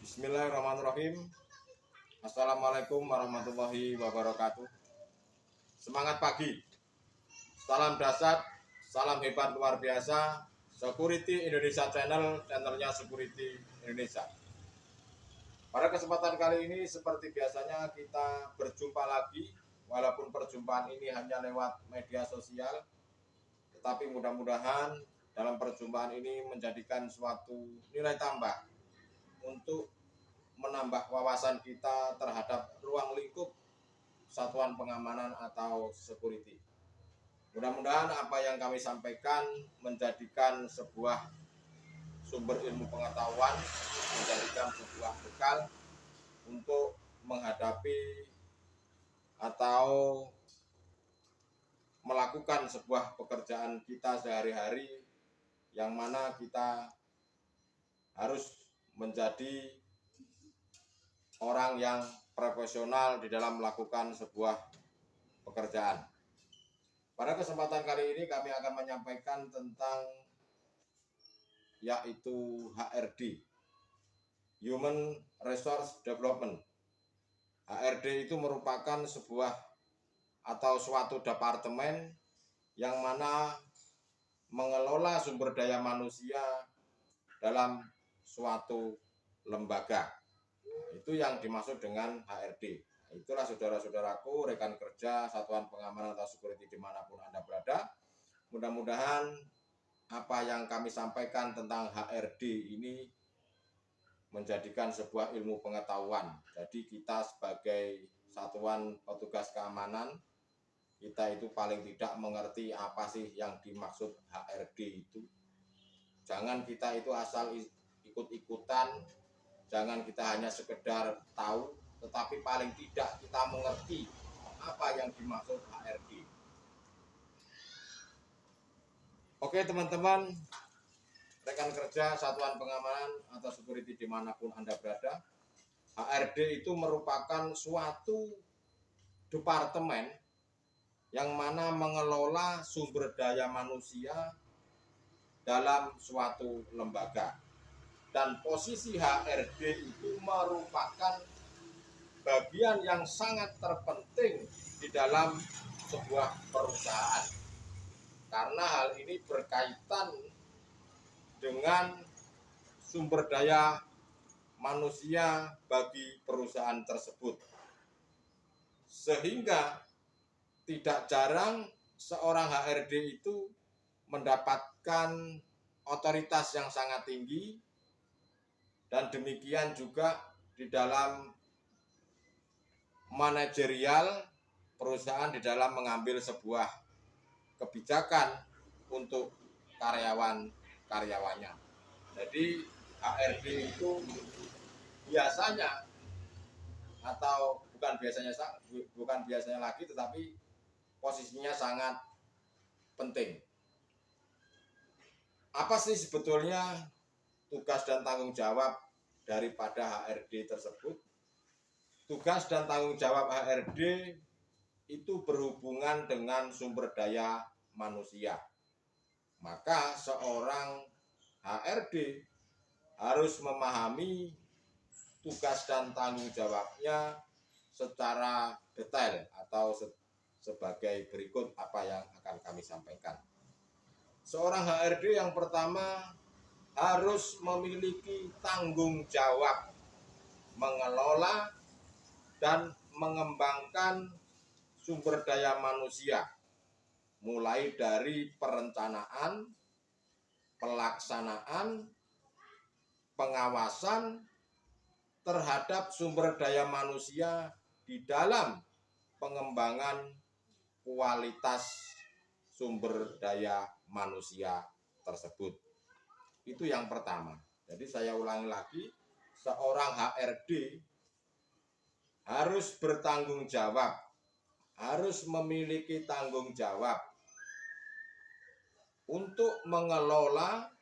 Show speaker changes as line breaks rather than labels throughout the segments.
Bismillahirrahmanirrahim. Assalamualaikum warahmatullahi wabarakatuh. Semangat pagi. Salam dahsyat, salam hebat luar biasa. Security Indonesia Channel, channelnya Security Indonesia. Pada kesempatan kali ini seperti biasanya kita berjumpa lagi. Walaupun perjumpaan ini hanya lewat media sosial, tetapi mudah-mudahan dalam perjumpaan ini menjadikan suatu nilai tambah untuk menambah wawasan kita terhadap ruang lingkup satuan pengamanan atau security. Mudah-mudahan apa yang kami sampaikan menjadikan sebuah sumber ilmu pengetahuan, menjadikan sebuah bekal untuk menghadapi atau melakukan sebuah pekerjaan kita sehari-hari, yang mana kita harus menjadi orang yang profesional di dalam melakukan sebuah pekerjaan. Pada kesempatan kali ini kami akan menyampaikan tentang yaitu HRD, Human Resource Development. HRD itu merupakan sebuah atau suatu departemen yang mana mengelola sumber daya manusia dalam suatu lembaga. Itu yang dimaksud dengan HRD. Itulah saudara-saudaraku, rekan kerja satuan pengamanan atau security dimanapun Anda berada. Mudah-mudahan apa yang kami sampaikan tentang HRD ini menjadikan sebuah ilmu pengetahuan. Jadi kita sebagai satuan petugas keamanan, kita itu paling tidak mengerti apa sih yang dimaksud HRD itu. Jangan kita itu asal ikut-ikutan, jangan kita hanya sekedar tahu, tetapi paling tidak kita mengerti apa yang dimaksud HRD. Oke teman-teman, rekan kerja satuan pengamanan atau security dimanapun Anda berada, HRD itu merupakan suatu departemen yang mana mengelola sumber daya manusia dalam suatu lembaga. Dan posisi HRD itu merupakan bagian yang sangat terpenting di dalam sebuah perusahaan, karena hal ini berkaitan dengan sumber daya manusia bagi perusahaan tersebut. Sehingga tidak jarang seorang HRD itu mendapatkan otoritas yang sangat tinggi. Dan demikian juga di dalam manajerial perusahaan, di dalam mengambil sebuah kebijakan untuk karyawan-karyawannya. Jadi HRD itu biasanya, atau bukan biasanya lagi, tetapi posisinya sangat penting. Apa sih sebetulnya tugas dan tanggung jawab daripada HRD tersebut? Tugas dan tanggung jawab HRD itu berhubungan dengan sumber daya manusia. Maka seorang HRD harus memahami tugas dan tanggung jawabnya secara detail atau sebagai berikut apa yang akan kami sampaikan. Seorang HRD yang pertama harus memiliki tanggung jawab mengelola dan mengembangkan sumber daya manusia, mulai dari perencanaan, pelaksanaan, pengawasan terhadap sumber daya manusia di dalam pengembangan kualitas sumber daya manusia tersebut. Itu yang pertama. Jadi saya ulangi lagi, seorang HRD harus bertanggung jawab, harus memiliki tanggung jawab untuk mengelola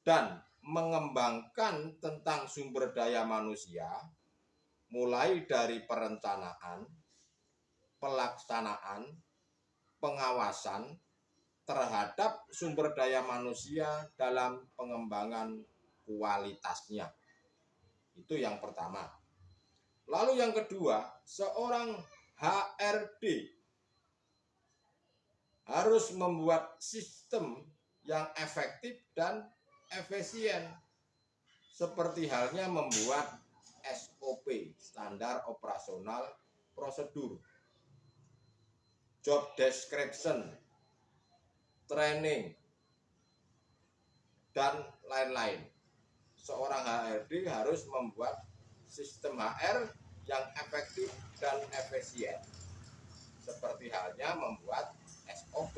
dan mengembangkan tentang sumber daya manusia, mulai dari perencanaan, pelaksanaan, pengawasan terhadap sumber daya manusia dalam pengembangan kualitasnya. Itu yang pertama. Lalu yang kedua, seorang HRD harus membuat sistem yang efektif dan efisien. Seperti halnya membuat SOP, standar operasional prosedur, job description, training, dan lain-lain. Seorang HRD harus membuat sistem HR yang efektif dan efisien. Seperti halnya membuat SOP,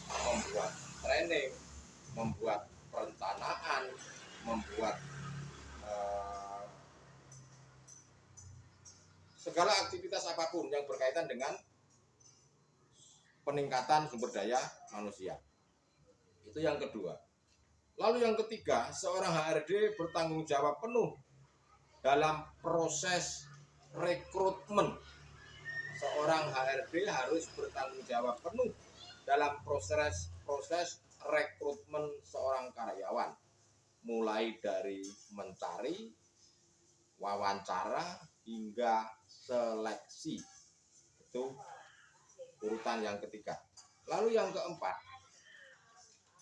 membuat training, membuat perencanaan, membuat segala aktivitas apapun yang berkaitan dengan peningkatan sumber daya manusia. Itu yang kedua. Lalu yang ketiga, seorang HRD bertanggung jawab penuh dalam proses rekrutmen. Seorang HRD harus bertanggung jawab penuh dalam proses rekrutmen seorang karyawan. Mulai dari mencari, wawancara, hingga seleksi. Itu urutan yang ketiga. Lalu yang keempat,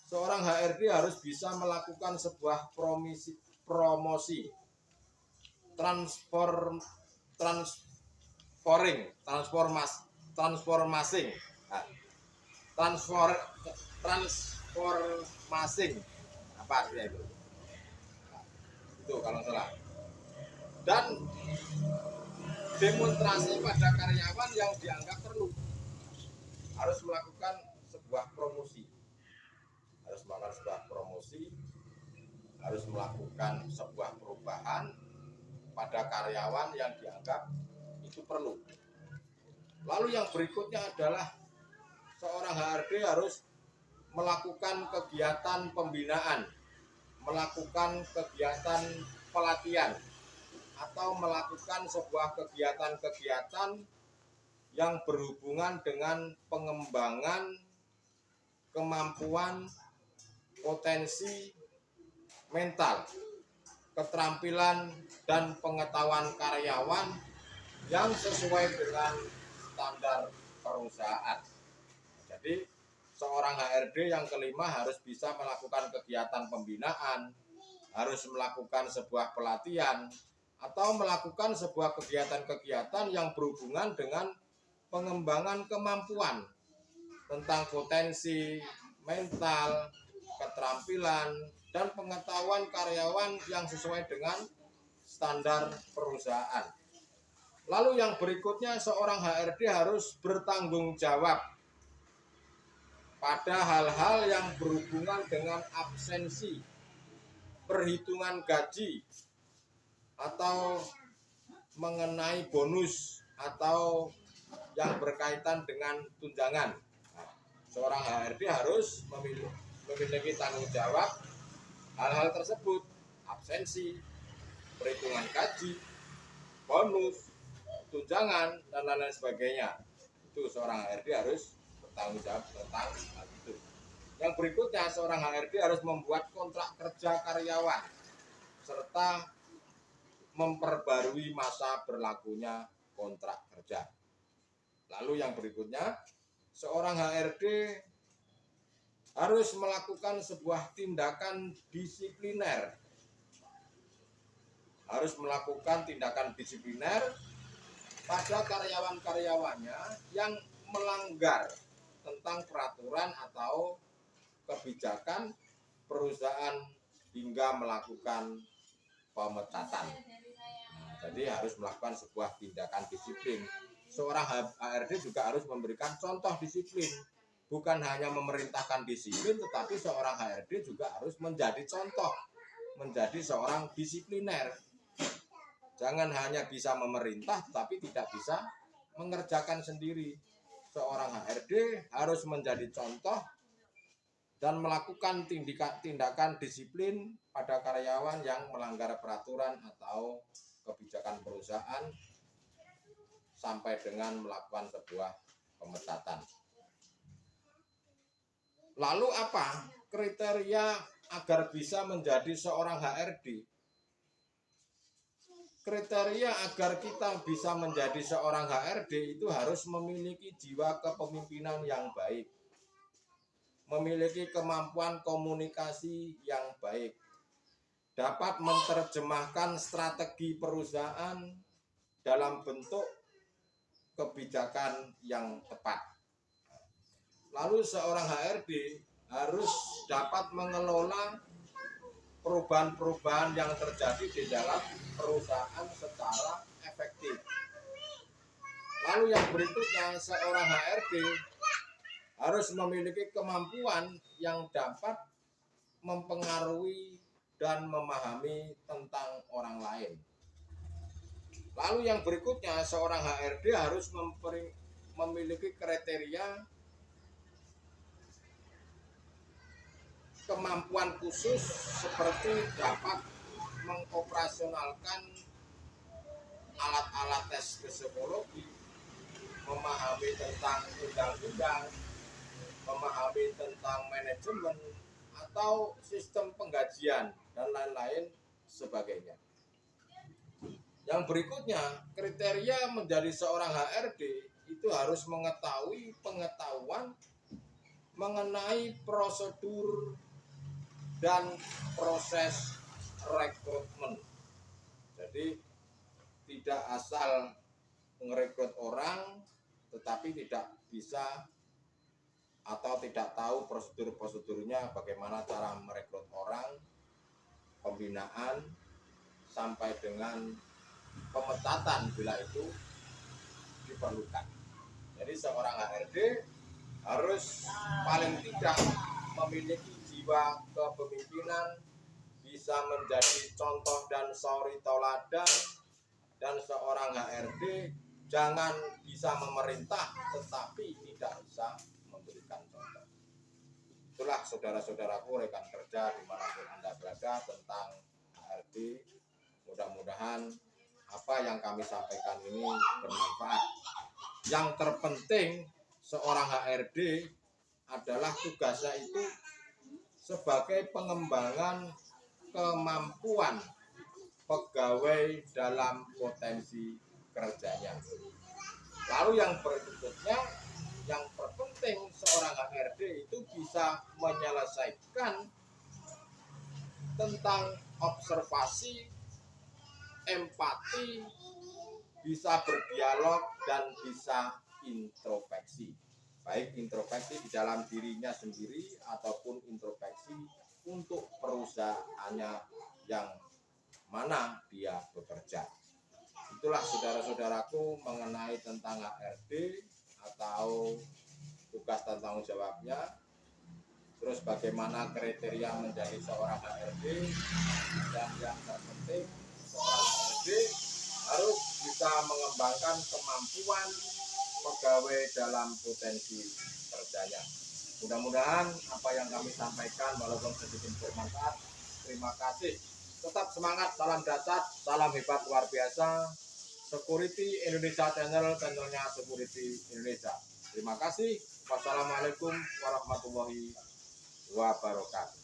seorang HRD harus bisa melakukan sebuah promosi transformasi apa artinya itu? Itu kalau salah. Dan demonstrasi pada karyawan yang dianggap perlu, harus melakukan sebuah promosi, harus melakukan sebuah perubahan pada karyawan yang dianggap itu perlu. Lalu yang berikutnya adalah seorang HRD harus melakukan kegiatan pembinaan, melakukan kegiatan pelatihan, atau melakukan sebuah kegiatan-kegiatan yang berhubungan dengan pengembangan kemampuan, potensi mental, keterampilan, dan pengetahuan karyawan yang sesuai dengan standar perusahaan. Jadi seorang HRD yang kelima harus bisa melakukan kegiatan pembinaan, harus melakukan sebuah pelatihan, atau melakukan sebuah kegiatan-kegiatan yang berhubungan dengan pengembangan kemampuan tentang potensi mental, keterampilan, dan pengetahuan karyawan yang sesuai dengan standar perusahaan. Lalu yang berikutnya, seorang HRD harus bertanggung jawab pada hal-hal yang berhubungan dengan absensi, perhitungan gaji, atau mengenai bonus atau yang berkaitan dengan tunjangan. Seorang HRD harus memiliki tanggung jawab hal-hal tersebut, absensi, perhitungan gaji, bonus, tunjangan, dan lain-lain sebagainya. Itu seorang HRD harus bertanggung jawab tentang hal itu. Yang berikutnya, seorang HRD harus membuat kontrak kerja karyawan serta memperbarui masa berlakunya kontrak kerja. Lalu yang berikutnya, seorang HRD harus melakukan sebuah tindakan disipliner. Harus melakukan tindakan disipliner pada karyawan-karyawannya yang melanggar tentang peraturan atau kebijakan perusahaan hingga melakukan pemecatan. Jadi harus melakukan sebuah tindakan disiplin. Seorang HRD juga harus memberikan contoh disiplin. Bukan hanya memerintahkan disiplin, tetapi seorang HRD juga harus menjadi contoh, menjadi seorang disipliner. Jangan hanya bisa memerintah, tetapi tidak bisa mengerjakan sendiri. Seorang HRD harus menjadi contoh dan melakukan tindakan disiplin pada karyawan yang melanggar peraturan atau kebijakan perusahaan sampai dengan melakukan sebuah pemecatan. Lalu apa kriteria agar bisa menjadi seorang HRD? kriteria agar kita bisa menjadi seorang HRD itu harus memiliki jiwa kepemimpinan yang baik, memiliki kemampuan komunikasi yang baik, dapat menerjemahkan strategi perusahaan dalam bentuk kebijakan yang tepat. Lalu seorang HRD harus dapat mengelola perubahan-perubahan yang terjadi di dalam perusahaan secara efektif. Lalu yang berikutnya, seorang HRD harus memiliki kemampuan yang dapat mempengaruhi dan memahami tentang orang lain. Lalu yang berikutnya, seorang HRD harus memiliki kriteria kemampuan khusus seperti dapat mengoperasionalkan alat-alat tes psikologi, memahami tentang undang-undang, memahami tentang manajemen atau sistem penggajian dan lain-lain sebagainya. Yang berikutnya, kriteria menjadi seorang HRD itu harus mengetahui pengetahuan mengenai prosedur dan proses rekrutmen. Jadi tidak asal merekrut orang tetapi tidak bisa atau tidak tahu prosedur-prosedurnya, bagaimana cara merekrut orang, pembinaan sampai dengan pemecatan bila itu diperlukan. Jadi seorang HRD harus paling tidak memiliki jiwa kepemimpinan, bisa menjadi contoh dan suri tauladan, dan seorang HRD jangan bisa memerintah tetapi tidak bisa memberikan contoh. Itulah saudara-saudaraku, rekan kerja dimanapun Anda berada, tentang HRD. Mudah-mudahan apa yang kami sampaikan ini bermanfaat. Yang terpenting seorang HRD adalah tugasnya itu sebagai pengembangan kemampuan pegawai dalam potensi kerjanya. Lalu yang berikutnya, yang terpenting seorang HRD itu bisa menyelesaikan tentang observasi, empati, bisa berdialog dan bisa introspeksi. Baik introspeksi di dalam dirinya sendiri ataupun introspeksi untuk perusahaannya yang mana dia bekerja. Itulah saudara-saudaraku mengenai tentang HRD atau tugas dan tanggung jawabnya. Terus bagaimana kriteria menjadi seorang HRD, dan yang terpenting seorang HRD harus bisa mengembangkan kemampuan pegawai dalam potensi kerjanya. Mudah-mudahan apa yang kami sampaikan walaupun sedikit bermanfaat. Terima kasih. Tetap semangat, salam dahsyat, salam hebat luar biasa. Security Indonesia Channel, channelnya Security Indonesia. Terima kasih. Wassalamualaikum warahmatullahi wabarakatuh.